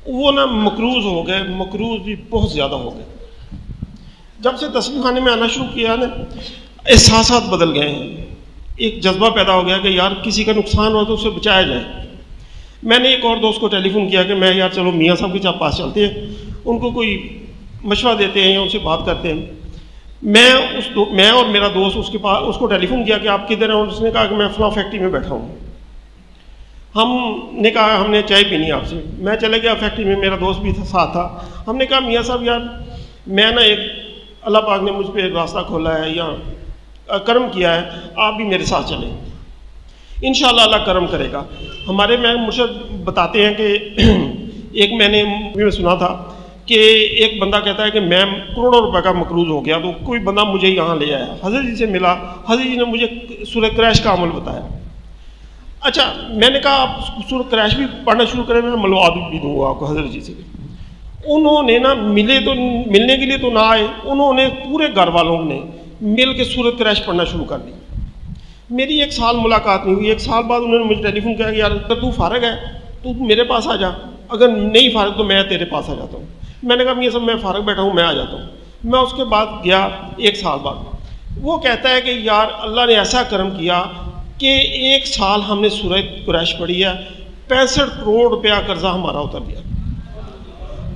وہ نا مقروض ہو گئے، مقروض بھی بہت زیادہ ہو گئے۔ جب سے تصویر خانے میں آنا شروع کیا نا، احساسات بدل گئے ہیں، ایک جذبہ پیدا ہو گیا کہ یار کسی کا نقصان ہو تو اسے بچایا جائے۔ میں نے ایک اور دوست کو ٹیلی فون کیا کہ میں یار چلو میاں صاحب کے پاس چلتے ہیں، ان کو کوئی مشورہ دیتے ہیں یا ان سے بات کرتے ہیں۔ میں اور میرا دوست اس کو ٹیلی فون کیا کہ آپ کدھر ہیں، اور اس نے کہا کہ میں فلاں فیکٹری میں بیٹھا ہوں۔ ہم نے کہا ہم نے چائے پینی آپ سے، میں چلے گیا فیکٹری میں، میرا دوست بھی ساتھ تھا۔ ہم نے کہا میاں صاحب یار میں نا ایک اللہ پاک نے مجھ پہ راستہ کھولا ہے یا کرم کیا ہے، آپ بھی میرے ساتھ چلیں، انشاءاللہ اللہ کرم کرے گا۔ ہمارے میں مرشد بتاتے ہیں کہ ایک میں نے سنا تھا کہ ایک بندہ کہتا ہے کہ میں کروڑوں روپے کا مقروض ہو گیا، تو کوئی بندہ مجھے یہاں لے آیا، حضرت جی سے ملا، حضرت جی نے مجھے سورہ کریش کا عمل بتایا۔ اچھا میں نے کہا آپ سورہ کریش بھی پڑھنا شروع کریں، میں ملوا بھی دوں گا آپ کو حضرت جی سے۔ انہوں نے نا ملنے کے لیے تو نہ آئے، انہوں نے پورے گھر والوں نے مل کے سورہ کریش پڑھنا شروع کر دی۔ میری 1 سال ملاقات نہیں ہوئی، 1 سال بعد انہوں نے مجھے ٹیلی فون کیا کہ یار اگر تو فارغ ہے تو میرے پاس آ جا، اگر نہیں فارغ تو میں تیرے پاس آ جاتا ہوں۔ میں نے کہا میاں صاحب میں فارغ بیٹھا ہوں، میں آ جاتا ہوں۔ میں اس کے بعد گیا 1 سال بعد، وہ کہتا ہے کہ یار اللہ نے ایسا کرم کیا کہ 1 سال ہم نے سورہ قریش پڑھی ہے، 65 کروڑ روپیہ قرضہ ہمارا اتر گیا،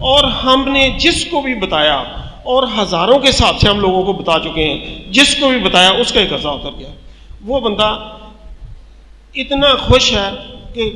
اور ہم نے جس کو بھی بتایا، اور ہزاروں کے حساب سے ہم لوگوں کو بتا چکے ہیں، جس کو بھی بتایا اس کا ہی قرضہ اتر گیا۔ وہ بندہ اتنا خوش ہے کہ